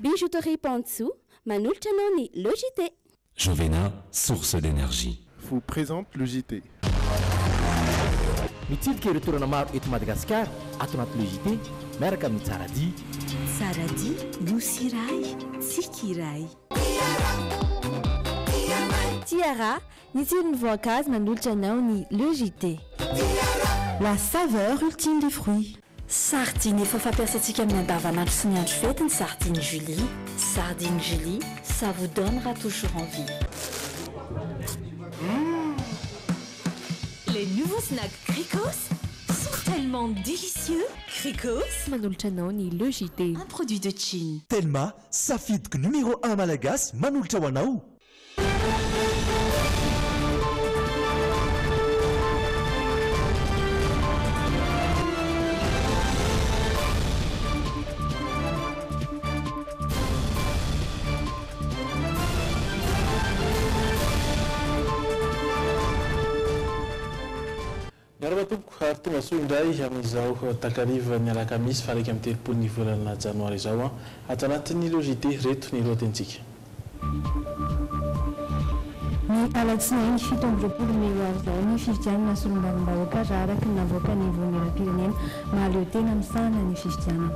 Bijouterie Pantsou, manolotra anao ny Logité. Jovena, source d'énergie. Vous présente le JT. Mitsidika ireo toerana maro eto Madagasikara ato anaty Logité miaraka amin'ny Tsaradi. Tsaradi, nosy iray, tsika iray. Tiara, ny tsiron'ny voankazo manolotra anao ny Logité. La saveur ultime des fruits. Sardine efa fampiasantsika amin'ny andavanandro sy ny andro fety ny sardine Julie. Sardine Julie, ça vous donnera toujours envie. Les nouveaux snacks Cricos sont tellement délicieux. Cricos, manolotra anao ny Logité. un produit de Chine. Telma, safidiko numéro 1 malagasy manolotra ho anao. Miarabatompoko ary tonga soa indray amin'izao takariva ny alakamisy faraiky amin'ny telopolo ny volana janoary izao ato anatin'ny Logité reto ny lohatentsika. Ny alatsinainy 17 Mey izao ny fifidianana solombavam-bahoaka raha araka ny navoaka ny voameram-pirenena mahaleo tena misahana ny fifidianana.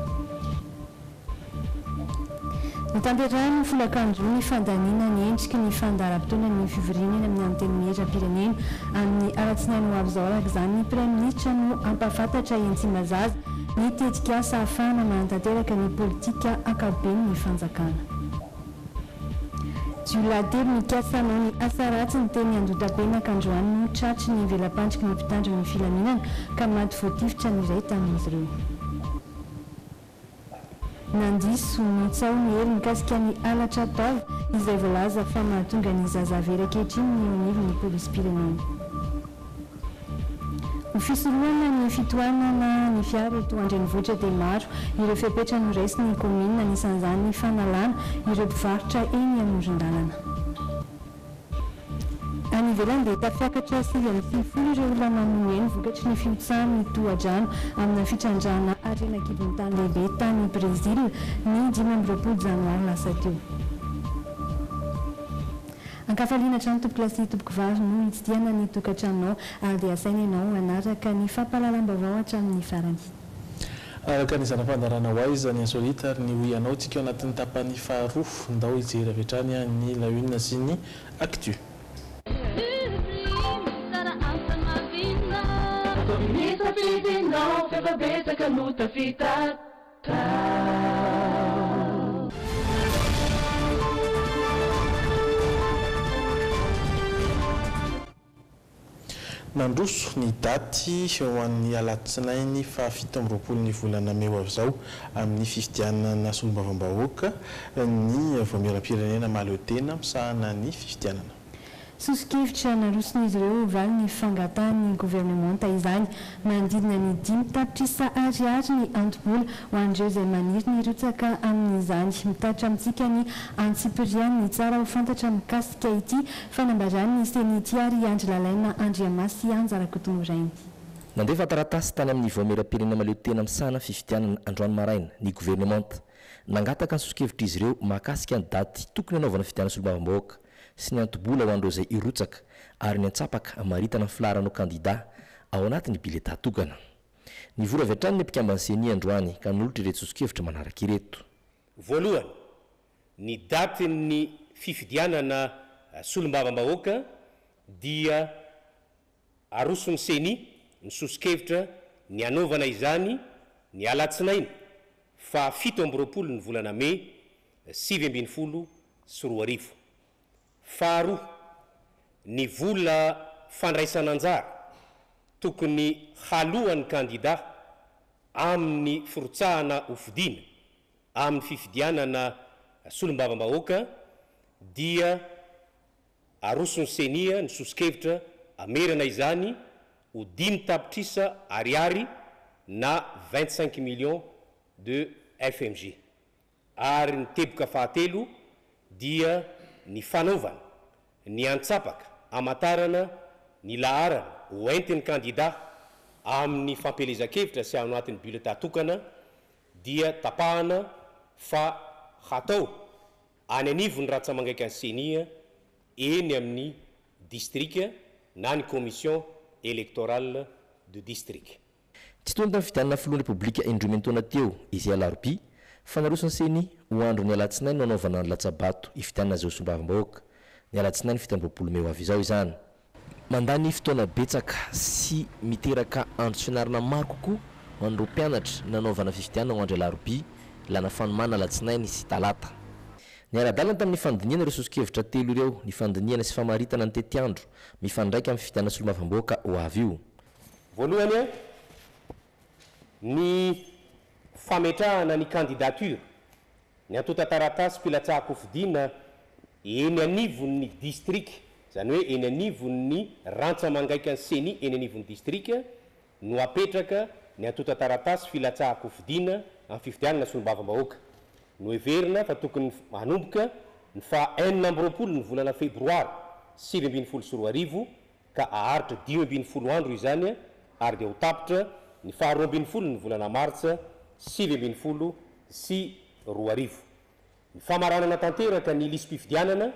Nitanterahany folakandro ny fandaniana ny endriky ny fandaharam-potoana ny fivoriana amin'ny anteny meram-pirenena amin'ny alatsinainy ho avy izao araka izany ny praiministra no ampahafantatra Entsimbazaza ny tetika asa ahafahana manatanteraka ny politika ankapobeny ny fanjakana. Jiolahatelo mikasana ny asa ratsy ny teny Andotabena Kandroany no tratry ny velam-pandriky ny mpitandro ny filaminana ka maty voatifitra ny iray tamin'izy ireo. Nandiso ny tsao ny hely mikasika ny alatra taova izay voalaza fa mahatonga ny zazavera ankehitriny ny onivo ny polisy-pirenena. Ho fisorohana ny fitohanana ny fiara eto Andrenivohitra dia maro ireo fepetra no raisy ny komina anisan'izany ny fanalana ireo mpivarotra eny amoron-dalana. Any ivelany dia tafiakatra 950 ireo olona manome ny vokatry ny fiotsahany ny tohadrano amina fitrandrana arenakibon'ny tany lehibe tany Brésil ny 20 Janoary lasa teo. Ankafaliana trano tompo-klasy tompoky vavy no hitsidiana ny tokantranonao ary dia asaina ianao hanaraka ny fampahalalam-baovao hatramin'ny farany. Araka ny zanam-pandarana ho aiza ny insolita ary ny hoy anao tsika anatin'ny tapany faharoa ndao hijery avy hatrany ny la une sy ny actu. Nandroso ny daty ho an'ny alatsinainy fa 17 ny volana Mey avy izao amin'ny fifidianana solombavam-bahoaka ny voameram-pirenena mahaleo tena misahana ny fifidianana. Sosikevitra naroson'izy ireo valy ny fangatahany gouvernemanta izany manodidina ny 5 tapitrisa ariary ny antobola ho an'ireo izay maniry ny rotsaka amin'izany. Mitatra amintsika ny Antsipiriany ny tsara ho fantatra mikasika ity fanambarany ny senitiary Andry Lalaina Andriamasy Anjarakotomorainy. Nandefa taratasy tany amin'ny voameram-pirenena mahaleo tena misahana fifidianana androany maraina ny gouvernemanta. Nangataka ny sosikevitra izy ireo mahakasika ny daty tokony hanaovana fifidianana solombavam-bahoaka sy ny antobola ho an'ireo izay irotsaka ary ny antsapaka maritana ny filaharanao kandida ao anatin'ny bileta tokana. Ny voro avy hatrany ny mpikambany seni androany ka nolotra ireto sosikevitra manaraka ireto. Voalohany, ny datin'ny fifidianana solombavam-bahoaka dia aroson'ny seni ny sosikevitra ny anaovana izany ny alatsinainy fa 17 ny volana Mey 2024 sy 2 arivo. Faharoa, ny vola fandraisan'anjara tokony halohan'ny kandida amin'ny firotsahana hofidiana amin'ny fifidianana solombavam-bahoaka dia aroson'ny senia ny sosikevitra amerana izany ho 5 tapitrisa ariary na 25 millions de FMG. Ary ny teboka fahatelo dia ny fanaovana ny antsapaka amatarana ny laharana ho entin'ny kandida amin'ny fampelezan-kevitra sy ao anatin'ny bulletin tokana dia tapahana fa hatao any anivony ratsa mangaiky any senia eny amin'ny distrika na ny commission électorale de district. tsy tony tamin'ny fidianana filohan'ny repoblika indromentoana teo izy alarobia fanarosany seny ho andro ny alatsinainy no anaovana ny latsabato ifidianana zao sombavim-bahoaka ny alatsinainy fitambroapolo meo avy izao izany mandany fotoana betsaka sy miteraka andro sy fianarana maro kokoa ho an'ireo mpianatra nanaovana fifidianana ho andro alarobia lana fanomana alatsinainy sy talata ny ara-dalana tamin'ny fandiniana ireo sosokevitra telo ireo ny fandiniana sy famaritana ny tetiandro mifandraika amin'ny fifidianana solomavim-bahoaka ho avy io voalohany a ny fametrahana ny candidature ny atota taratasy mpilatsahako fidiana eny anivon'ny district zany hoe eny anivon'ny rantsa mangaiky any seni eny anivon'ny distrika no apetraka ny atota taratasy filatsahako fidiana amin'ny fifidianana solombavam-bahoaka no heverina fa tokony manomboka ny fa 9 ny volana febroary 2024 ka aharitra 10 andro izany ary dia ho tapitra ny fa 12 ny volana martsa 2024 ny famaranana tanteraka ny lisy mpifidianana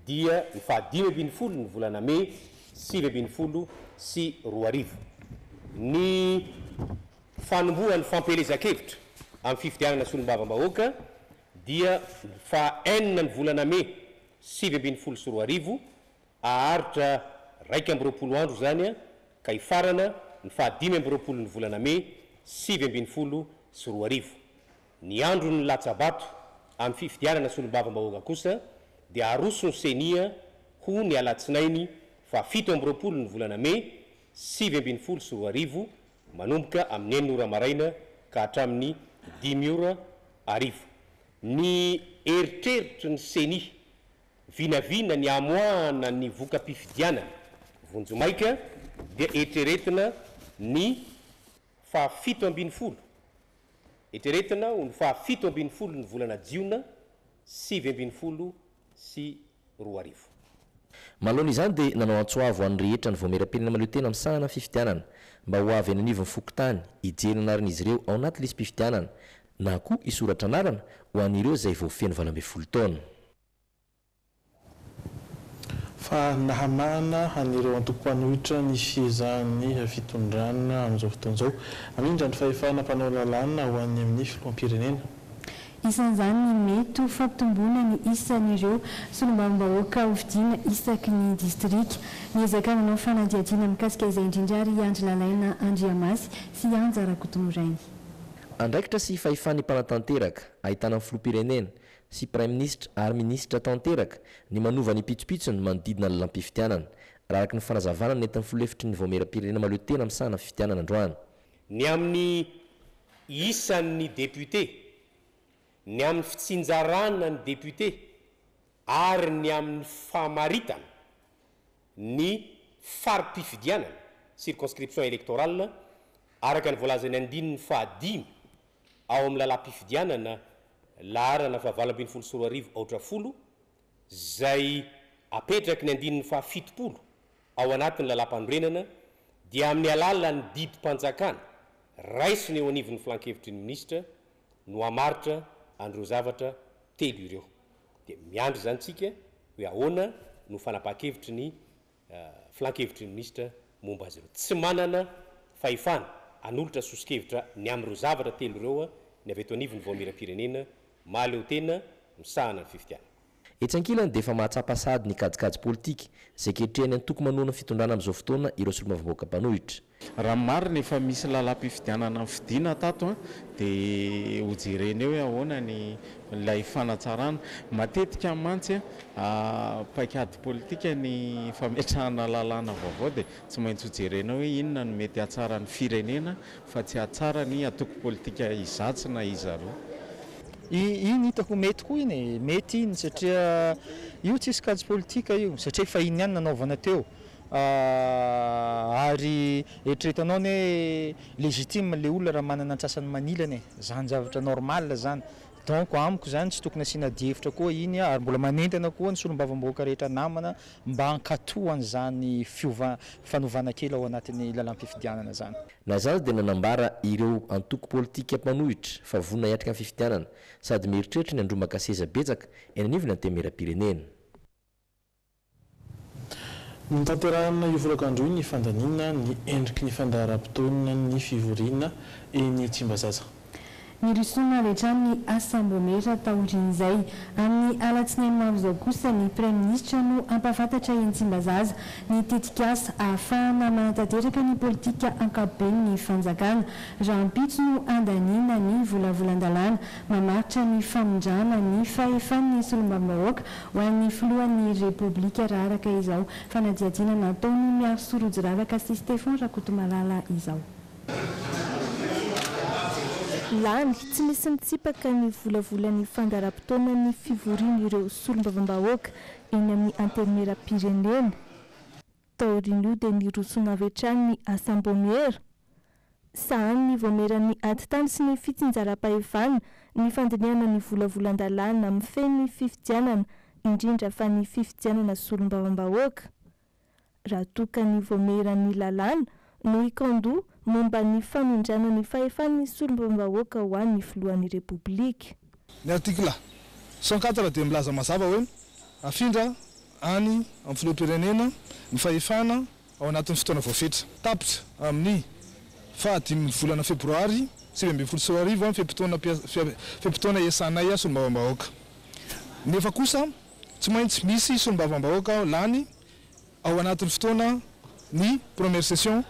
dia ny fa 15 ny volana me 2024 ny fanombohan'ny fampelezakevitra amin'ny fifidianana solombavam-bahoaka dia ny fa 9 ny volana me 2024 aharitra 12 andro zany ka ifarana ny fa 15 ny volana me 2024 ny andro ny latsabato amin'ny fifidianana solombavam-bahoaka kosa dia aroso ny senia ho ny alatsinainy fa 17 ny volana me 2024 manomboka amin'ny 9 ora maraina ka hatramin'ny 10 ora arivo ny eritreritry ny seni vinavina ny amoahana ny voka-pifidianana vonjomaika dia eritreretina ny fa 17 eritreretina ho ny fa 17 ny volana jiona 2024 malohana izany dia nanao antsoavo an'ny rehetra ny voameram-pirenena maleo tena amin'ny sahana fifidianana mba ho avy any anivon'ny fokotany hijery anarana izy ireo ao anaty lisy mpifidianana na koa isoratra anarana ho an'ireo izay voafeny 12 taona fa nahamana anireo antoko-panohitra ny fihezahany fitondrana amin'izao fotoan'izao amindra ny fahefana mpanao lalàna ho any amin'ny filoham-pirenena isan'izany ny mety ho fampitomboana ny isan'ireo solombavam-bahoaka hovidiana isaky ny distrika ny ezaka manao fanadihadiana mikasika izay indrindra ary andry lalaina andriamasy sy anjarakotomorainy andraikitra sy fahefany mpanatanteraka ahitana amin'ny filoham-pirenena sy prime ministre ary ministre tanteraka ny manova ny pitsopitsony manodidina ny lalam-pifidianana raha araky ny fanazavana ny entin'ny filohefitry ny voameram-pirenena maleo tena amin'ny sahana fifidianana androany ny amin'ny isan'ny député ny amin'ny fitsinjarana ny député ary ny amin'ny famaritana ny farim-pifidianana circonscription électorale araka ny voalazany andininy fahadimy ao amin'ny lalam-pifidianana laharana fa 24 aotra folo zay apetraky ny andininy fa 70 ao anatin'ny lalam-panorenana dia amin'ny alalany didim-panjakana raisiny eo anivon'ny flankevitry ny ministra no amaritra andreo zavatra telo ireo dia miandry zany tsika hoe ahoana no fanapa-kevitry ny flankevitry ny ministra momba azy ireo tsy manana fahefana anolotra sosikevitra ny amin'ireo zavatra telo ireo ny avy eto anivon'ny voameram-pirenena maleo tena misahana ny fifidiana etsankilany dia efa mahatsapa sady ny kajikajy politika izay kehitrehany antoko manoana fitondrana amin'izao fotoana ireo solombavam-bahoaka mpanohitra raha marina efa misy lalam-pifidianana amin'ny fidiana tato dia hojereny eo hoe ahoana ny lay fanatsarana matetika mantsy paikady politika ny fametrahana lalàna vaovao dia tsy maintsy hojerena hoe inona no mety hatsara ny firenena fa tsy hatsara ny atoko politika izatsy na izaroa iny hitako mety koa iny mety iny satria io tsisy kajy politika io satria efa iny ihany nanaovana teo ary eritreretanao ny hoe legitime le olona raha manana antsasany manilany zany zavatra normal zany donc amiko zany tsy tokony asiana dievitra koa iny ary mbola manentana koa ny solombavam-bahoaka rehetra namana mba hankatohany zany fanovana kely ao anatin'ny lalam-pifidianana zany. Na zany dia nanambara ireo antoko politika mpanohitra fa vonina hiatrika amin'ny fifidianana sady mieritreritra ny andromaka seza betsaka eny anivony antemera-pirenena. Ny tanterahana io volakandro ny fandanina ny endriky ny fandaharam-potoana ny fivoriana eny Tsimbazaza. Ny risona rehetra ny asambomera taorin'izay amin'ny alatsinainy maro izao kosa ny praiminisitra no ampafantatra eny Tsimbazaza ny tetikasa ahafahana manatanteraka ny politika ankapobeny ny fanjakana. Rampitso no andaniana ny volavolan-dalàna mamaritra ny famondrana ny fahefan'ny solombavam-bahoaka ho an'ny filohan'ny repoblika raha araka izao fanadihadiana nataony miaro sorojo ravaka sy Stefan Rakotomalala izao. Lany tsy misy mitsipaka ny volavolan'ny fandaharam-potoana ny fivoriana ireo solombavam-bahoaka eny amin'ny antemera-pirenena. Taorin'io dia ny rosona avy hatrany ny asambomera sahany ny voameran'ny antitany sy ny fitsinjaram-pahefana ny fandiniana ny volavolan-dalàna mifeny fifidianana indrindra fa ny fifidianana solombavam-bahoaka. Raha toka ny voameran'ny lalàna no ikandoha momba ny famindrana ny fahefan'ny solombavam-bahoaka ho an'ny filohan'ny repoblika. Ny artikla 104 dia milaza mazava hoe afindra any amin'ny filoham-pirenena ny fahefana ao anatin'ny fotoana voafetra. Tapitra amin'ny fahadimy volana febroary 2024 fepitoana iasanay solombavam-bahoaka. Nefa kosa tsy maintsy misy solombavam-bahoaka lany ao anatin'ny fotoana ny première session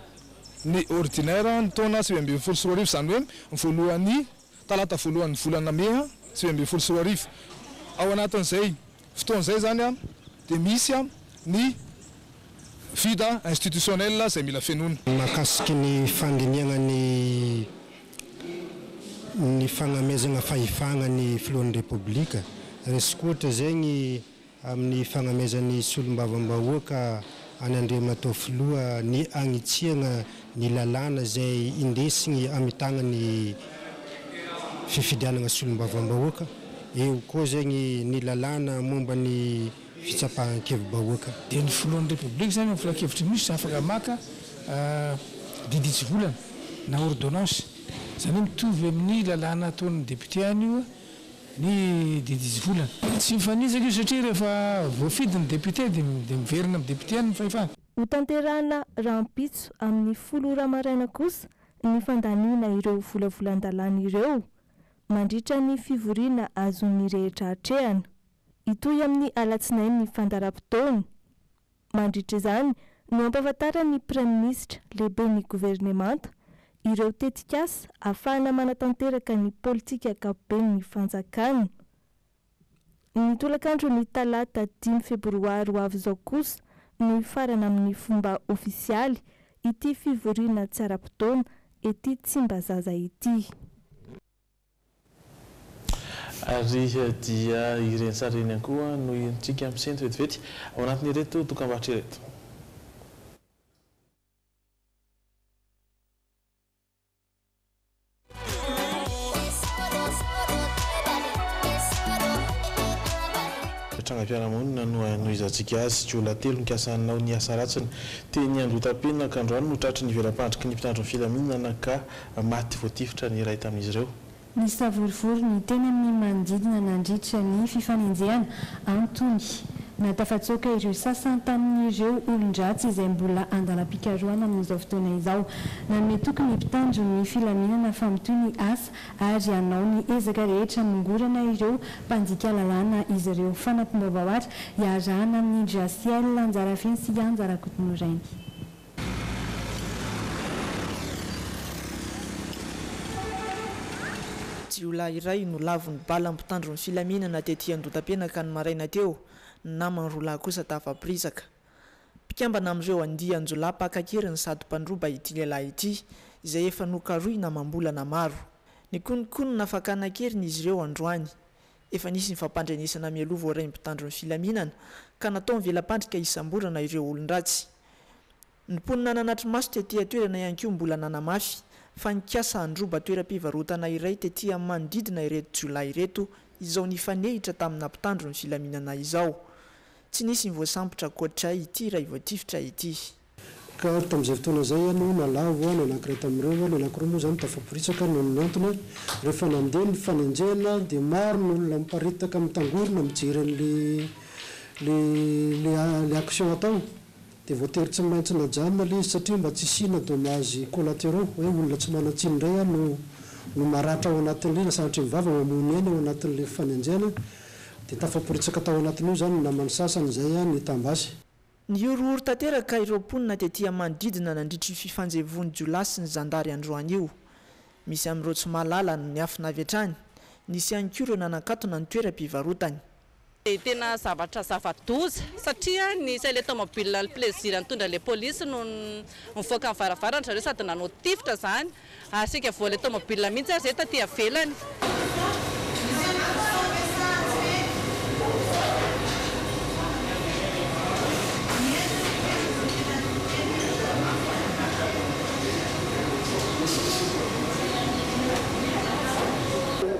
ny ordinaire ny taona 2024 zany hoe voalohan'ny talata voalohan'ny volana Mea 2024 ao anatin'izay fotoan'izay zany a dia misy a ny vida institutionnel izay mila fenona. Mahakasiky ny fandiniana ny fagnamezana fahefana ny filohan'ny repoblika resaka ohatra zegny amin'ny fagnamezan'ny solombavam-bahoaka any Andriamatao filoha ny agnitsiana ny lalàna izay indesigny amitagna ny fifidianana solombavam-bahoaka eo koa zegny ny lalàna momba ny fitsapahan-kevi-bahoaka. Dia ny filohan'ny repoblika zany amin'ny filan-kevitra misy afaka maka diditsy volana na ordonnance zany mitovy amin'ny lalàna ataon'ny député any io ny diditsy volana. Tsy mifanisaka io satria rehefa voafidin'ny député dia miverina amin'ny député any ny fahefana. Ho tanterahana rampitso amin'ny folo ramaraina kosa ny fandaniana ireo volavolan-dalàna ireo mandritra ny fivoriana azon'ny rehetra hatrehana. Itoy amin'ny alatsinainy ny fandaharam-potoana. Mandritra izany no ampafantara ny praiminisitra lehibe ny governemanta ireo tetikasa ahafahana manatanteraka ny politika ankapobeny ny fanjakana. Ny tolakandro ny talata 5 febroary ho avy izao kosa no ifarana amin'ny fomba ofisialy ity fivoriana tsy ara-potoana ety Tsimbazaza ity. Ary dia ireny sary ireny koa no intsika amin'ny sento vetivety ao anatin'ny ireto dokam-barotra ireto. Tranga-piarahamonina no anohizantsika azy tsy olona telo nikasanao ny asa ratsiny teny Androtapena ka androany no tratry ny velam-pandriky ny mpitandro ny filaminana ka maty voatifitra ny iray tamin'izy ireo. Ny savorivory ny tena ny manodidina nandritra ny fifanenjehana Antony natafatsoka ireo sasany tamin'ireo olon-dratsy izay mbola andalam-pikarohana amin'izao fotoana izao. Nanome tokony mpitandro ny filaminana fa mitoy ny asa ary anao ny ezaka rehetra mongorana ireo mpanjika lalàna izy ireo fanampim-baovatra iarahana amin'ny Drasiel Anjarafeny sy Anjarakotonorainy. Jiolahy iray no lavon'ny bala mpitandro ny filaminana tetỳ Androtapena ka ny maraina teo namany roalahy kosa tafaprisaka. Mpikambana amin'ireo andia anjolahy pakakeriny sady mpandroba ity lehilahy ity izay efa nokaroy namam-bolana maro. Ny konikono nafakanan-keriny izy ireo androany. Efa nisy ny fampandrenesana mialoha voaray mpitandro ny filaminana ka natao mivelam-pandrika isam-borana ireo olon-dratsy. Ny mponina nanatry maso tetỳ atoerana ihany koa mbola nanamafy fa nikasa androba toeram-pivarotana iray tetỳ amin'ny manodidina ireto jolay ireto izao nifanehitra tamin'ny ampitandro ny filaminana izao. Tsy nisy nivoasambotra koatra ity raha ivoatifitra ity. Ka tamin'izay fotoana izay no nalavo ny anankiray tamin'ireo, ny anankiroa moa izany tafaporitsaka no ny antony rehefa nandeha ny fanenjehana dia maro ny olona miparitaka mitangorona mijery le action atao dia voatery tsy maintsy najanona ilay izy satria mba tsy hisiana dommage collatéraux hoe olona tsy manan-tsiny indray no maratra ao anatin'ilay na sahatry mivava mamony eny ao anatin'ilay fanenjehana dia tafaporitsaka tao anatin'io izany ny namany sasany izay ny tambasy. Ny orooro tanteraka ireo mponina tetỳ manodidina nandritry fifanjevony Jolasy sy ny zandary androany io. Misy amin'ireo tsy mahalala ny afina avy hatrany, nisy ihany koa ireo nanakatona ny toeram-pivarotany. Tena zavatra zava-doza satria ny ilay tomobile ny plaisir nitondra ilay polisy no mivoaka amin'ny varavarana zareo sady nanotifitra izany asika voa ilay tomobile mihitsy ary zay taty avelany.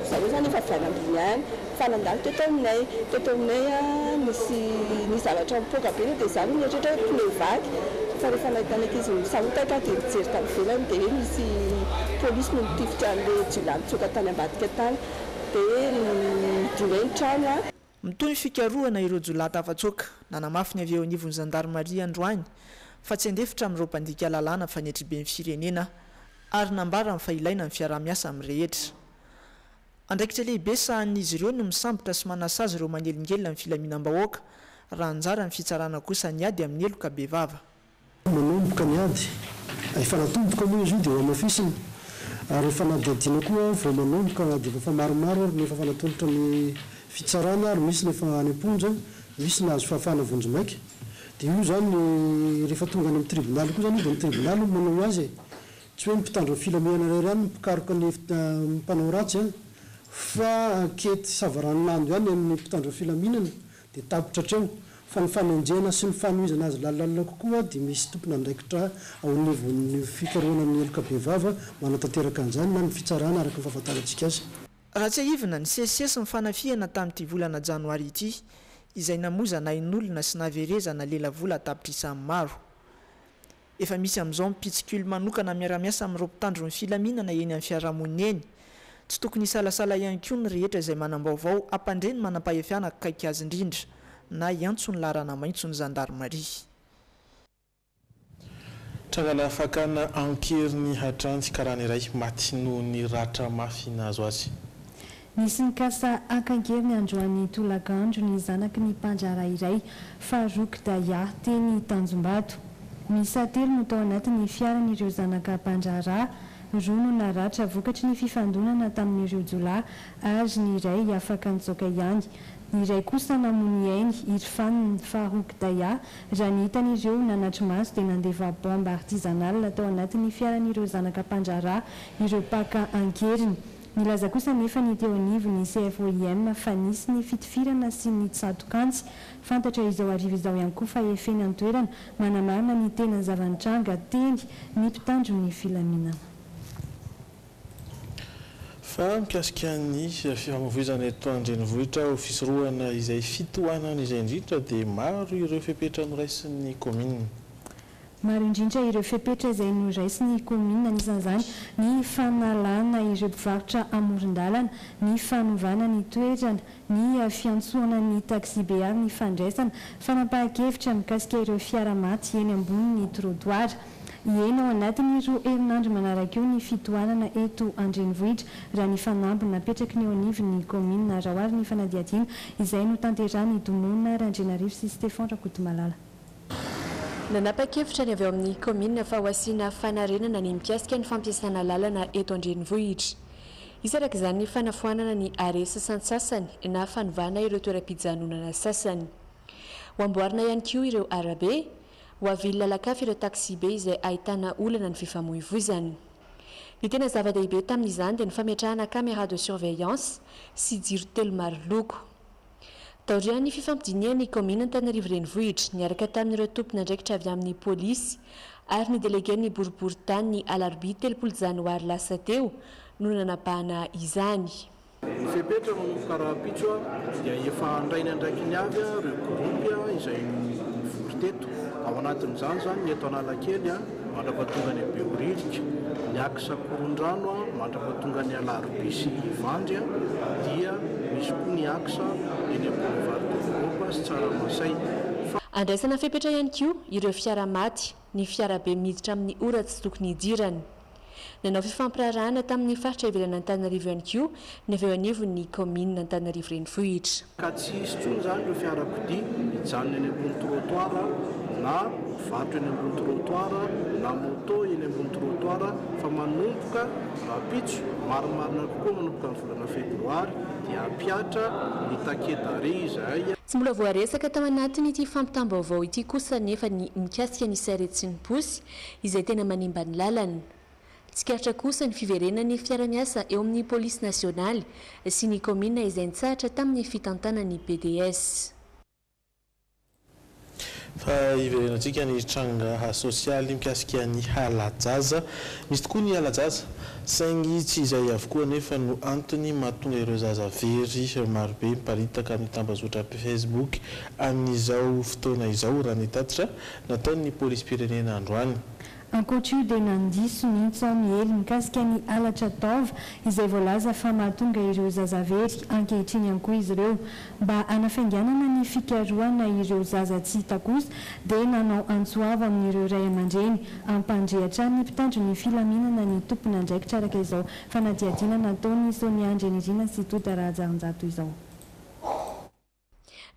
Zareo zany efa vianam-biany fanandalo teto aminay nisy zavatra mipoaka be dia izany mieritreritra hoe pneu vaky fa rehefa nahitana ankizy misahotaka dia mijery tany ivelany dia hoe misy polisy no mitifitra an'ilay jiolahy mitsoka tany ambadika tany dia midinay ny trano a. Mitoy ny fikarohana ireo jiolahy tafatsoaka nanamafy ny avy eo anivon'ny zandarmaria androany fa tsy andefitra amin'ireo mpandika lalàna fanetry be ny firenena ary nambara ny fahilaina ny fiaraha-miasa amin'ny rehetra. Andraikitra lehibe sahan'izy ireo no misambotra sy manasazy ireo manelingelina amin'ny filaminam-bahoaka raha anjara ny fitsarana kosa ny ady amin'ny eloka be vava. Manomboka ny ady efa natomboka moa izy io dia eo amafisiny ary efa nadiadina koa vao manomboka dia efa maromaro ary nefa fanatolotra ny fitsarana ary misy nefa any am-ponja misy nahazo fahafahana vonjomaika dia io zany rehefa tonga any amin'ny tribonaly koa zany dia ny tribonaly no manao azy tsy hoe mipitandro ny filaminana iray ihany mipikaroka ny mpanao ratsy fa ankety savaranonando ihany amin'ny mpitandro filaminana dia tapitra hatreo fa ny fanenjehana sy ny fanohizana azy lalalala kokoa dia misy tompona andraikitra ao anivon'ny fikarohana amin'ny eloka be vava manatanteraka an'izany na ny fitsarana araka ny fahafantarantsika azy. Raha tsy ahivina ny sesesy ny fanafihana tamin'ity volana janoary ity izay namozana in'olona sy naverezana lelavola tapitrisan'ny maro. Efa misy amin'izao mipitsikilo manokana miara-miasa amin'ireo mpitandro ny filaminana eny amin'ny fiarahamonina eny. Tsy tokony hisalasala ihany koa ny rehetra izay manam-baovao ampandreny manam-pahefiana akaiky azy indrindra na iantso ny larana maitso ny zandarmaria. Trangana fakana ankeriny hatrantsy karana iray maty noho ny ratra mafy nahazo azy. Nisy nikasa akangeriny androany tolagandro ny zanaky ny mpanjara iray Farouk Daya teny Tanjombato. Misa telo no tao anatin'ny fiaran'ireo zanaka mpanjara roa no naratra vokatry ny fifandonana tamin'ireo jolahy ary ny iray afaka nitsoka ihany. Ny iray kosa namony ainy Irfan Farouk Daya raha ny hitan'ireo nanatry maso dia nandeva bomba artisanal tao anatin'ny fiaran'ireo zanaka mpanjara ireo paka ankeriny. Nilaza kosa nefa ny teo anivon'ny CFOIM fa nisy ny fitifirana sy ny tsatokantsy fantatra izao arivo izao ihany koa fa efeny an-toerana manamarina ny tena zavanitranga teny ny mpitandro ny filaminana. Fa mikasika ny fifamoivoizana eto andrenivohitra ho fisorohana izay fitohanana izay indrindra dia maro ireo fepetra noraisin'ny commune. Maro indrindra ireo fepetra izay noraisin'ny commune anisan'izany ny fanalana ireo mpivarotra amoron-dalana, ny fanovana ny toerana, ny fiantsoana ny taxi be ary ny fandraisana, fanapahan-kevitra mikasika ireo fiara maty eny ambony ny trottoir. Eny ao anatiny roa herinandro manaraka eo ny fitohanana eto andrenivohitra raha ny fanamby napetraky ny eo anivon'ny commune raha oary ny fanadiadiana izay no tanterany Donona Randrenarivo sy Stéphane Rakotomalala. Nanapa-kevitra ny avy eo amin'ny commune fa ho asiana fanarenana ny mikasika ny fampiasana lalana eto andrenivohitra. Isarak' izany ny fanafoanana ny aresa sasany na fanovana ireo toeram-pijanonana sasany. Ho amboarina ihany koa ireo arabe ho avily lalakafy ireo taxi be izay ahitana olana ny fifamoivoizany. Ny tena zava-dehibe tamin'izany dia ny fametrahana caméra de surveillance sy jiro telo maro loko. taoriany ny fifampidiniany komina Antananarivo renivohitra niaraka tamin'ireo tompona andraikitra avy amin'ny polisy ary ny délégué-ny boriboritany ny alarobia 30 janoary lasa teo no nanapahana izany. Ny fepetra manomboka raha-pitso dia efa andraina andraiky ny avy ireo groupy izay mivory teto. Ao anatin'izany zany ny eto Analakely mandrapatonga ny Beorilika, ny Aksa Korondrano mandrapatonga ny alarobia sy Vandry dia misy koa ny Aksa eny boulevard d'Europe sy Tsaramasay. Andraisana fepetra ihany koa ireo fiara maty, ny fiarabe miditra amin'ny ora tsy tokony hidirany. Nanao fifampirarahana tamin'ny faritra ivelany Antananarivo ihany koa ny avy eo anivon'ny komina Antananarivo renivohitra. Ka tsy hisy intsony zany ireo fiarakodia mijanona eny ambony trottoir na varotra eny ambony trottoir na moto eny ambony trottoir fa manomboka raha-pitso marimarina kokoa manomboka amin'ny volana febroary dia ampiatra ny takedare izay. Tsy mbola voaresaka tao anatiny ity fampitam-baovao ity kosa nefa ny mikasika ny sarety sy ny posy izay tena manimba ny lalana. Tsikaritra kosa ny fiverenan'ny fiara-miasa eo amin'ny polisy nasionaly sy ny komina izay nitsahatra tamin'ny fitantanan'ny BDS. Fa iverenantsika ny tranga sosialy mikasika ny halajaza. Misy tokoa ny halajaza saingy tsy izay avokoa nefa no antony mahatonga ireo zaza very marobe miparitaka amin'ny tambazotra Facebook amin'izao fotoana izao raha ny tatitra nataon'ny polisy pirenena androany. Ankoatra io dia nandiso mihitsy ao miely mikasika ny halatra taova izay voalaza fa mahatonga ireo zazavery ankehitriny ihany koa izy ireo. Mba hanafainganana ny fikarohana ireo zaza tsy hita kosa dia nanao antsoava amin'ireo ray aman-dreny ampandrehatra ny mpitandro ny filaminana ny tompona andraikitra araka izao fanadihadiana nataony Sonia Andrenirina sy Tota Rajaonjato izao.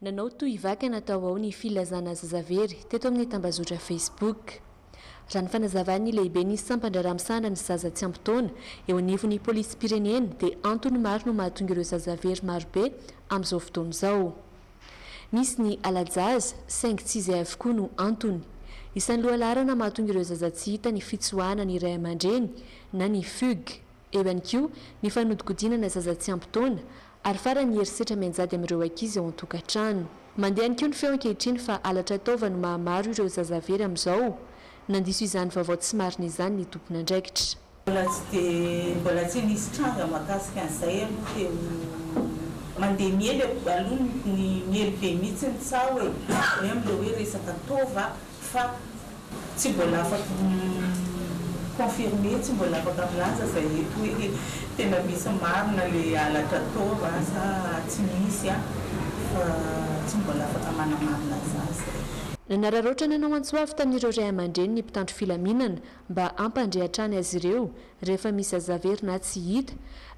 Nanao toy ivaka natao ao ny filazana zazavery teto amin'ny tambazotra Facebook. Raha ny fanazavany lehibe ny sampandraramsana ny zaza tsy ampy-taona eo anivon'ny polisy pirenena dia antony maro no mahatonga ireo zazavery marobe amin'izao fotoana izao. Misy ny alajaza saingy tsy izay avokoa no antony. Isan'ny lohalarana mahatonga ireo zaza tsy hita ny fitsoahana ny ray aman-dreny na ny fugue. Eo ihany koa ny fanodikodinana zaza tsy ampy-taona ary farany herisetra mianjady amin'ireo ankizy ao an-tokantrano. Mandeha ihany koa ny feo ankehitriny fa halatra taova no mahamaro ireo zazavery amin'izao. Nandiso izany vaovao tsy marina izany ny tompona andraikitra. Mbola tsy nisy tranga mahakasika an'izay aloha teo mandeha miely aloha ny miely be mihitsy ny tsa hoe amin'ilay hoe resaka taova fa tsy mbola afaka confirmé tsy mbola afaka milaza zay eto hoe tena misy marina le halatra taova sa tsy misy fa tsy mbola afaka manamarina zazy. Nanararoatra nanao antsoavy tamin'ireo ray aman-dreny ny mpitandro filaminana mba ampandrehatrany azy ireo rehefa misy zazavery na tsy hita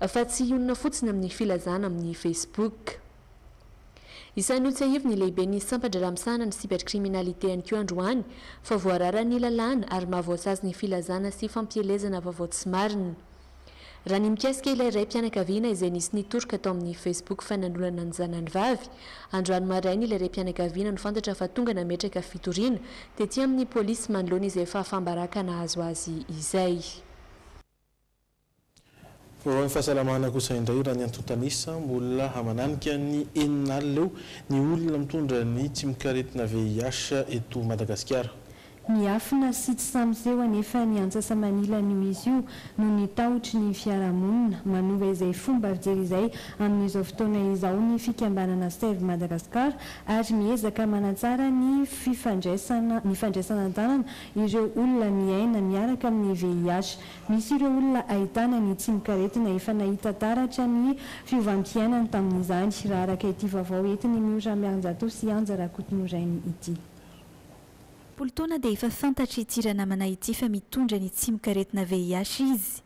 fa tsy ionona fotsiny amin'ny filazana amin'ny Facebook. Isan'ny io tsy aivo ny lehibe ny sampandraramsana ny cybercriminalité ihany koa androany fa voarara ny lalàna ary mahavoasazy ny filazana sy fampielezana vaovao tsy marina. Raha ny mikasika ilay ray mpianakaviana izay nisy nitoroka tao amin'ny Facebook fananolana ny zanany vavy, androany maraina ilay ray mpianakaviana no fantatra fa tonga nametraka fitoriana tetỳ amin'ny polisy manoloana izay fahafambaraka nahazo azy izay. Ny fahasalamana kosa indray raha ny antontanisa mbola hamananika ny eninalina eo ny olona mitondra ny tsy mikaretina VIH eto Madagasikara. Miafina sy tsy samyseho anefa ny antsasa-manila ny izy io no ny taotry ny fiarahamonina manova izay fomba fijery izay amin'izao fotoana izao ny fikambanana Save Madagasikara ary miezaka manatsara ny fandraisana an-tanana ireo olona miaina miaraka amin'ny VIH. Misy ireo olona ahitana ny tsy mikaretina efa nahita taratra ny fiovampiainana tamin'izany raha araka ity vaovao entiny Miora Mianjato sy Anja Rakotonorainy ity. Poltaona dia efa fantatra ity ranamana ity fa mitondra ny tsy mikaretina VIH izy.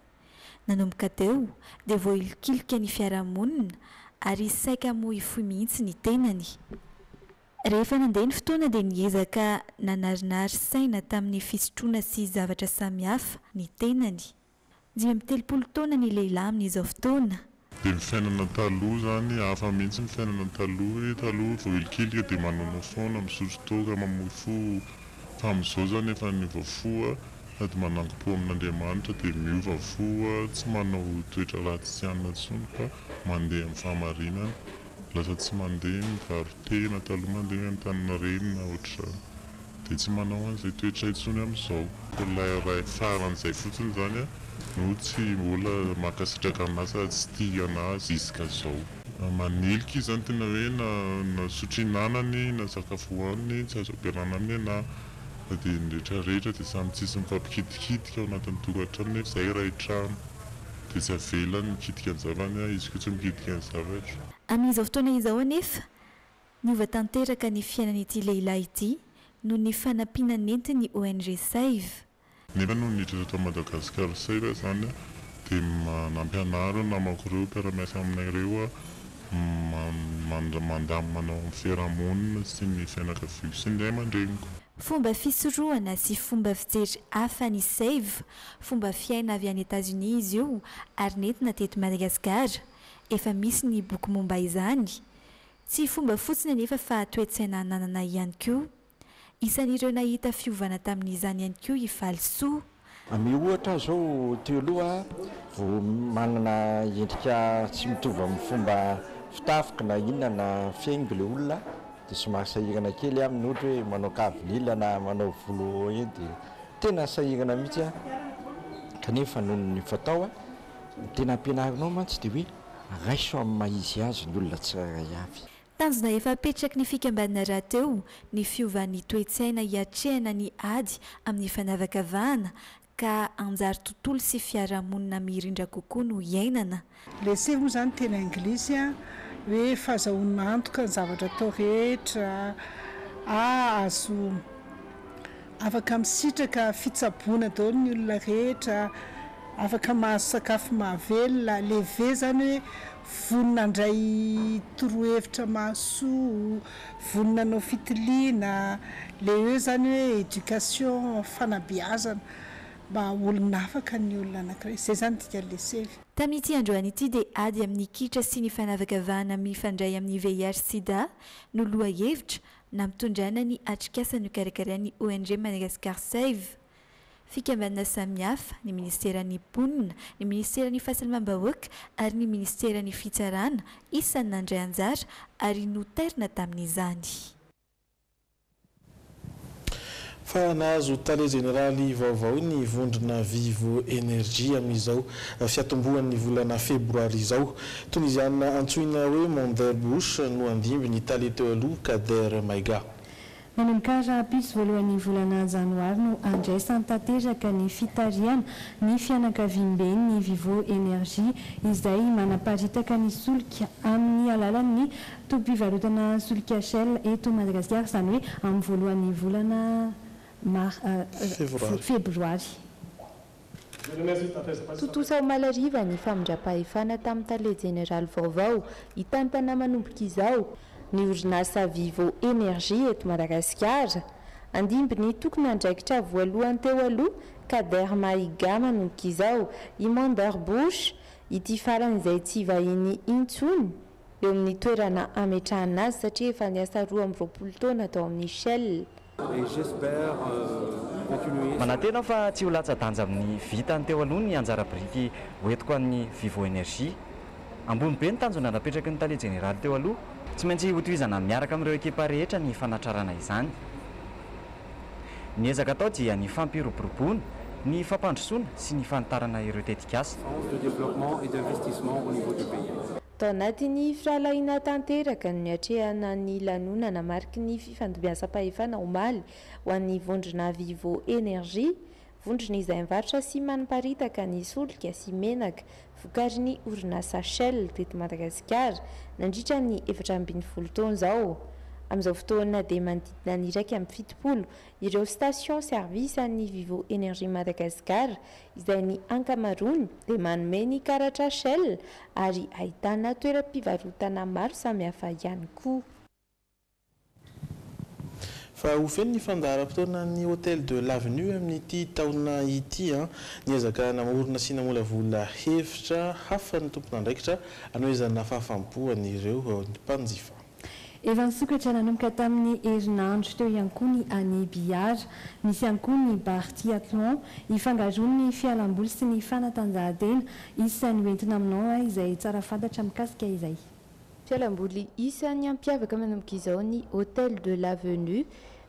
Nanomboka teo dia voailokilika ny fiarahamonina ary saika moa ifohy mihitsy ny tenany. Rehefa nandeha ny fotoana dia niezaka nanarinary saina tamin'ny fisotroana sy zavatra samihafa ny tenany. 17 taona ny lehilahy amin'izao fotoana. Dia ny fiainana taloha zany hafa mihitsy ny fiainana taloha voailokilika dia manana foana misotro toaka mamohy fo. Fa amin'izao zany efa ny vafoa sady manangom-po amin'Andriamanitra dia miova foa tsy manao toetra ratsy tsy anona intsony fa mandeha amin'ny fahamarinana lasa tsy mandeha mivarotena taloha mandeha Antaninarenina ohatra dia tsy manao an'izay toetra intsony amin'izao. Ilay faran'izay fotsiny zany no tsy mbola makasitraka anazy tsy tia anazy isika zao. Manilika izy zany tena hoe na sotrinanany na sakafo hohaniny tsy azo ampiarahana aminy ana dia ny rehetrarehetra dia samy tsisy mifampikitikidika ao anatin'ny tokantrano nefa izay iray trano dia tsy avelany mikitika ny zavany izy koa tsy mikitika ny zavatra. Amin'izao fotoana izao anefa niova tanteraka ny fiainan'ity lehilahy ity noho ny fanampiana nentiny ONG Save. Nefa no niditra eto Madagasikara Save zany dia nampianaro namako ireo mpiara-miasa aminareo mandamina amin'ny fiarahamonina sy ny fianakavia sy ny ray aman-dreniko. Fomba fisorohana sy fomba fijery hafa ny Save, fomba fiaina avy any États-Unis izy io ary nentina teto Madagasikara. Efa misy ny boky momba izany. Tsy fomba fotsiny anefa fa toe-tsaina nanana ihany koa. Isan'ireo nahita fiovana tamin'izany ihany koa i Falsoa. Ohatra zao teo aloha vao manana endrika tsy mitovy amin'ny fomba fitafika na inona na fiaingo le olona dia somary sahirana kely aminy ohatra hoe manao kavilila na manao volo eny dia tena sahirana mihitsy kanefa noho ny fatao tena ampianarinao mantsy dia hoe raiso amin'ny maizy azy ny olona tsirairay avy. Tanjona efa apetraky ny fikambanana rahateo ny fiovan'ny toe-tsaina hiatrehana ny ady amin'ny fanavakavahana ka anjary tontolo sy fiarahamonina mirindra kokoa no iainana. Le Save moa zany tena anglisy hoe fahazahoana antoka ny zavatra atao rehetra azo afaka misitraka fitsaboana daholo ny olona rehetra, afaka mahazo sakafo mahavelona. Leve zany hoe vonina andray torohevitra mahasoa, vonina anao fitiliana, le eo zany hoe éducation fanabeazana mba olona afaka ny olona anankiray. Izay zany tika le Save. Tamin'ity androany ity dia ady amin'ny kitra sy ny fanavakavahana mifandray amin'ny VIH/SIDA no loha hevitra na mitondrana ny atrikasa no karakarain'ny ONG Madagascar Save. Fikambanana samihafa ny ministeran'ny mponina, ny ministeran'ny fahasalamam-bahoaka ary ny ministeran'ny fitsarana isan'ny nandray anjara ary noterina tamin'izany. Fa nahazo tale generaly vaovao ny vondrona Vivo Énergie amin'izao fiatombohan'ny volana febroary izao. Tunisiana antsoina hoe Monderbush no andimby ny tale teo aloha Kader Maiga. Manomboka rahampitso voalohan'ny volana janoary no andraisany tanteraka ny fitariana ny fianakaviam-beny ny Vivo Énergie izay manaparitaka ny solika amin'ny alalan'ny tompim-pivarotana solika Shell eto Madagasikara, izany hoe amin'ny voalohan'ny volana febroary. Totosa malariva ny famindram-pahefana tamin'ny tale generaly vaovao hitantana manomboka izao ny orinasa Vivo Énergie eto Madagasikara andimby ny tokony andraikitra voalohany teo aloha Kader Maiga manomboka izao i Monderbush ity farany izay tsy vahiny intsony eo amin'ny toerana ametrahana azy satria efa niasa 12 taona tao amin'ny Shell. Manantena fa tsy ho latsa-danja amin'ny vitany teo aloha ny anjara biriky hoentiko an'ny Vivo Énergie. Ambony be ny tanjona napetraky ny tale generaly teo aloha, tsy maintsy hotohizana miaraka amin'ireo ekipa rehetra ny fanatrarana izany. Ny ezaka atao dia ny fampiroboroboana, ny fampandrosoana sy ny fanitarana ireo tetikasa. Tao anatin'ny firalahiana tanteraka ny hatrehana ny lanonana mariky ny fifandimbiasam-pahefana omaly ho an'ny vondrona Vivo Énergie, vondrona izay mivarotra sy maniparitaka ny solika sy menaka vokarin'ny orinasa Shell teto Madagasikara nandritra ny 420 taona izao. Amin'izao fotoana dia manodidina ny 170 ireo station service an'ny Vivo Énergie Madagasikara izay ny ankamarony dia manome ny karatra Shell ary ahitana toeram-pivarotana maro samihafa ihany koa. Fa ho feno ny fandaharam-potoana ny Hôtel de l'Avenue amin'ity taona ity niezaka namorona sy namolavola hevitra hafa ny tompon'andraikitra anoezana fahafahampohan'ireo mpanjifa. Efa nisokatra nanomboka tamin'ny herinandro teo ihany koa ny Annie Billard, misy ihany koa ny bar triathlon, ifangaroan'ny fialamboly sy ny fanatanjahantena isan'ny hoentina aminao izay tsara fantatra mikasika izay. fialamboly isan'ny ampiavaka manomboka izao ny hôtel de l'avenue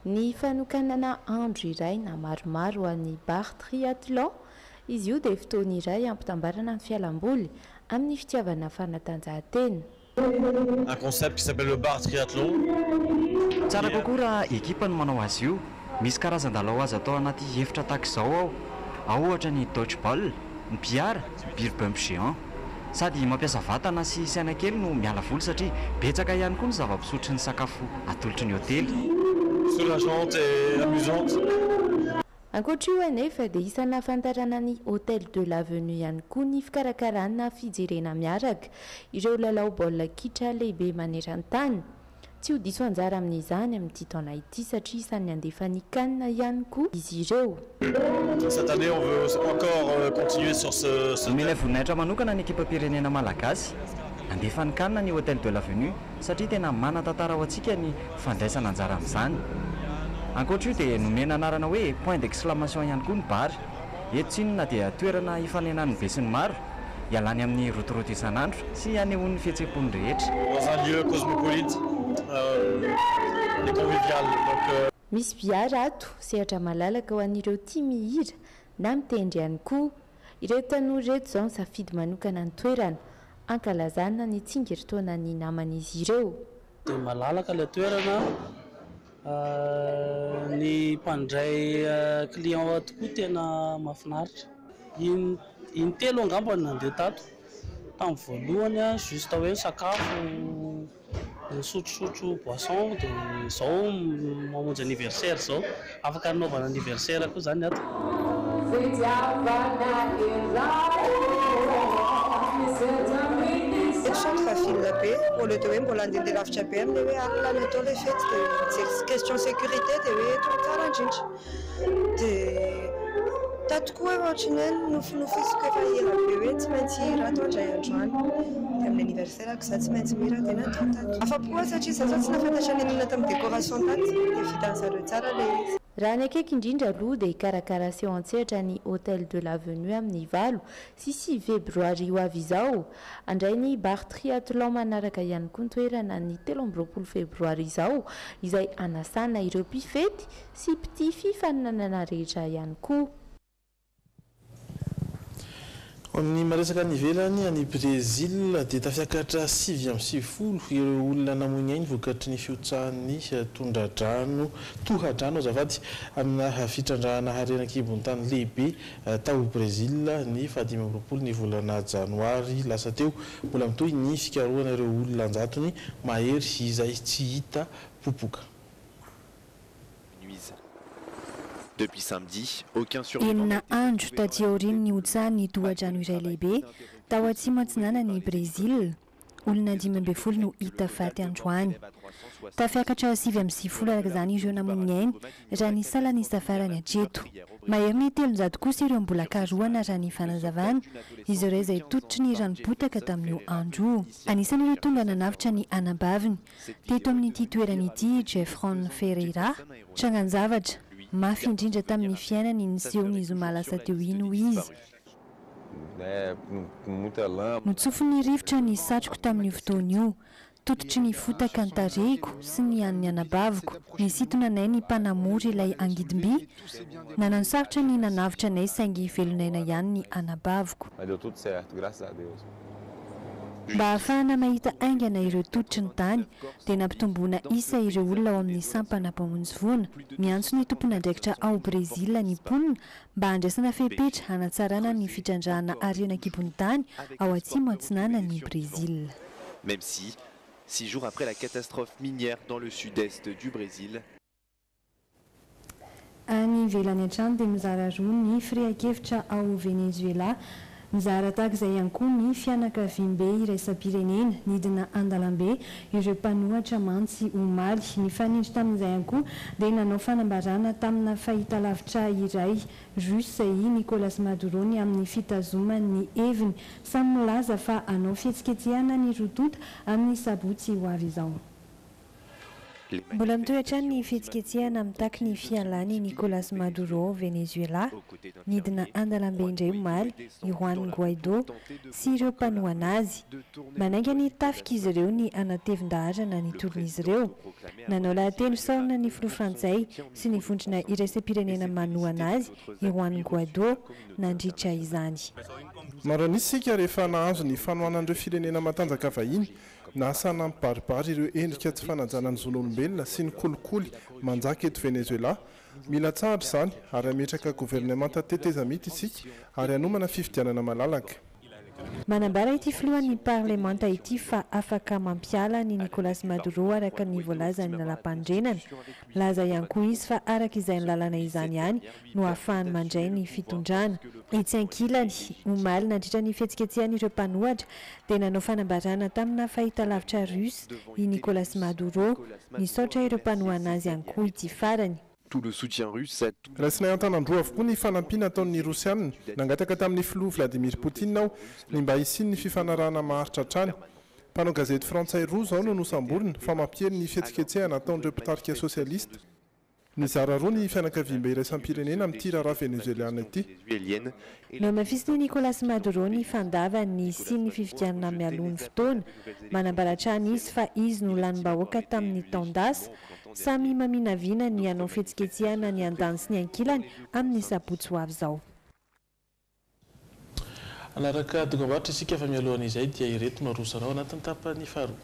ny fanokanana andro iray na maromaro an'ny bar triathlon izy io dia fotoana iray ampitambarana ny fialamboly amin'ny fitiavana fanatanjahantena. Un concept qui s'appelle le bar triathlon. Tsara kokoa raha ekipa no manao azy io. Misy karazan-dalao azy atao anaty efitra tahaka izao ao ohatra ny dodgeball, ny billard, beer bump géant. Sady mampiasa vatana sy saina kely no miala voly satria betsaka ihany koa ny zava-pisotry ny sakafo atolotry ny hôtely. Soulageante et amusante. Ankoatra io anefa dia isana afantarana ny hôtel de l'avenue ihany koa ny fikarakarana fijerena miaraka ireo lalao baolina kitra lehibe maneran-tany. Tsy ho diso anjara amin'izany amin'ity taona ity satria isan'ny andefa ny kanina ihany koa izy ireo. Cette année on veut encore continuer sur ce Omena voninahitra manokana ny ekipam-pirenena malagasy andefa ny kanina ny hôtel de l'avenue satria tena manan-tantara ho antsika ny fandraisana anjara amin'izany. Ankoatra io dia nomena anarana hoe point d'exclamation ihany koa ny bar. Eto tsy inona dia toerana ifanenan'ny be sy ny maro ialany amin'ny rotoroto isan'andro sy anehoan'ny fihetsepon'ny rehetra. Dans un lieu cosmopolite et convivial. Donc misy biara ato sehatra malalaka ho an'ireo tia mihira na mitendry ihany koa. Ireo tanora reto izao ny safidy manokana ny toerana ankalazana ny tsingeritaona ny naman'izy ireo. Dia malalaka ilay toerana. Ny mpandray client tokoa tena mahafinaritra. Intelo angamba ny nandeha tato tamin'ny voalohany juste hoe sakafo sotrosotro boisson dia izao mamonjy anniversaire izao afaka anaovana anniversaire koa zany ato. Centre ville be au lieu de hoe mbola andeha lavitra be amin'ny hoe alina ny atao ilay fety dia question sécurité dia hoe eto tsara indrindra dia tato koa hoe ohatrany hoe nofinofisiko efa ela be hoe tsy maintsy hira ato andray androany dia amin'ny anniversaire ako za tsy maintsy mihira dia natao tato afa-po koa satria za zao tsy nafantatra ny anina tamin'ny décoration tato dia vitan'zareo tsara ilay izy. Raha ny akaiky indrindra aloha dia hikarakara seho-antsehatra ny hôtel de l'avenue amin'ny 8 sy 6 febroary ho avy izao. Andray ny bar triathlon manaraka ihany koa ny toerana ny 13 febroary izao izay anasana ireo mpifety sy mpitia fifaninanana rehetra ihany koa. Amin'ny maresaka ny ivelany any Brésil dia tafiakatra 9:30 ireo olona namoiny ainy vokatry ny fiotsahan'ny tondradrano tohadrano azafady amina fitrandrahana harenan-kibon'ny tany lehibe tao Brésil ny 15 ny volana janoary lasa teo mbola mitohy ny fikarohana ireo olona anjatony mahery izay tsy hita popoka. Depuis samedi, aucun survivant. Enina andro taty aoriany ny otsahan'ny tohadrano iray lehibe tao atsimo atsinanan'ny Brésil. Olona 15 no hita faty androany. Tafiakatra 9:30 araka izany ireo namony ainy raha ny salany safarany hatreto. Mahery ny 300 kosa ireo mbola karohana raha ny fanazavana izy ireo izay tototry ny ranopotaka tamin'io andro. Anisan'ireo tonga nanavitra ny anabaviny teto amin'ity toerana ity Jeffron Ferreira trangan-zavatra mafy indrindra tamin'ny fiainany ny sehony izy malasa teo ino izy. Notsofin'ny rivotra ny satroko tamin'ny fotoana io, tototry ny fotaka ny tarehiko sy ny an'ny anabaviko. Nisitona anay ny mpanamory ilay angidimby, nanansarotra ny nanavitra anay saingy velonaina ihany ny anabaviko. Mba ahafahana mahita aingana ireo tototry ny tany dia nampitomboana isa ireo olona ao amin'ny sampana mpamonjy voana. Miantso ny tompon'andraikitra ao Brésil ny mponina mba handraisana fepetra hanatsarana ny fitrandrahana harenan-kibon'ny tany ao atsimo atsinana ny Brésil. Même si, 6 jours après la catastrophe minière dans le sud-est du Brésil. Any ivelany hatrany dia mizara roa ny firian-kevitra ao Venezuela. Mizara tahaka izay ihany koa ny fianakaviam-be iraisam-pirenena nidina andalam-be ireo mpanohatra mantsy omaly. Ny fanindry tamin'izay ihany koa dia nanao fanambarana tamina fahitalavitra iray russe i Nicolas Maduro ny amin'ny fitazomany heviny samy milaza fa hanao fihetsiketsehana ny rotota amin'ny sabotsy ho avy izao. mbola mitoetra ny fihetsiketsehana mitaky ny fialany Nicolas Maduro Venezuela nidina andalambe indray omaly i Juan Guaido sy ireo mpanohana azy manaiky ny tafika izy ireo ny anatevin-daharana ny tolon'izy ireo nanao lahatelo saorina ny filoha frantsay sy ny vondrona iraisam-pirenena manohana azy i Juan Guaido nandritra izany. Maranisika rehefa nahazo ny fanohanan'ireo firenena matanjaka vahiny nasana mibaribary ireo endrika tsy fanajana ny zon'olombelona sy ny kolikoly manjaka eto Venezuela mila tsara izany ary ametraka gouvernemanta tetezamity isika ary anomana fifidianana malalaka. Manambara ity filohan'ny parlemanta ity fa afaka mampiala ny Nicolas Maduro araka ny voalazany lalam-pandrenana. Laza ihany koa izy fa araka izay ny lalana izany ihany no ahafahany mandray ny fitondrana. Etsy ankilany omaly nandritra ny fihetsiketsehan'ireo mpanohatra dia nanao fanambarana tamina fahitalavitra russe i Nicolas Maduro nisaotra ireo mpanohana azy ihany koa ity farany. Tout le soutien russe. Raisina antanandroa avokoa ny fanampiana ataon'ny Rosianina nangataka tamin'ny filoha Vladimir Poutine ao ny mba hisiny ny fifanarahana maharitra hatrany. Mpanao gazety frantsay roa zao no nosamborina fa mampiely ny fihetsiketsehana ataon'ireo mpitarika sosialista. Mizara roa ny fianakaviam-be iraisam-pirenena amin'ity raharaha venezueliana ity. No mafisiny Nicolas Maduro ny fandavany sy ny fifidianana mialon'ny fotoana manambaratra izy fa izy no lanim-bahoaka tamin'ny taondasa samy maminavina ny anao fihetsiketsehana ny andany sy ny ankilany amin'ny sabotsy ho avy izao. Anaraka dokam-barotra isika fa mialohan'izay dia ireto no arosarao anatin'ny tapany faharoa.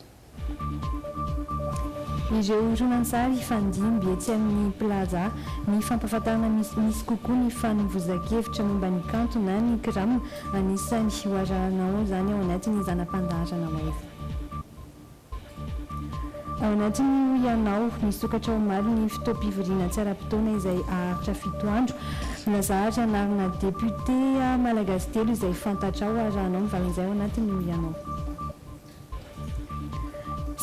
Ireo romansary fandimby etsy amin'ny plaza ny fampahafantarana misy kokoa ny fanovozan-kevitra momba ny kanto na ny kirama anisany hoaranao zany ao anatin'ny zanam-pandaharana maiza. Ao anatin'ny ianao misokatra omaly ny fitoam-pivoriana tsy ara-potoana izay aharitra 7 andro lazahatra anarana député malagasy telo izay fantatra ao aranao mivalin'izay ao anatin'ny ianao.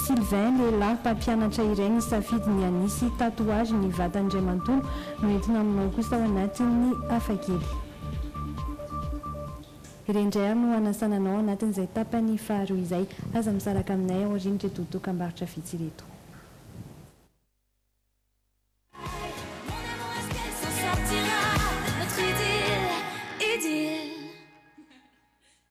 Sylvain lehilahy mpampianatra iray ny safidy ny anisy tatouage ny vatany manontolo no entina aminao kosa ao anatin'ny hafakely. Irendray no anasananao anatin'izay tapany faharoa izay aza misaraka aminay ao rindry totoka-mbarotra vitsy ireto.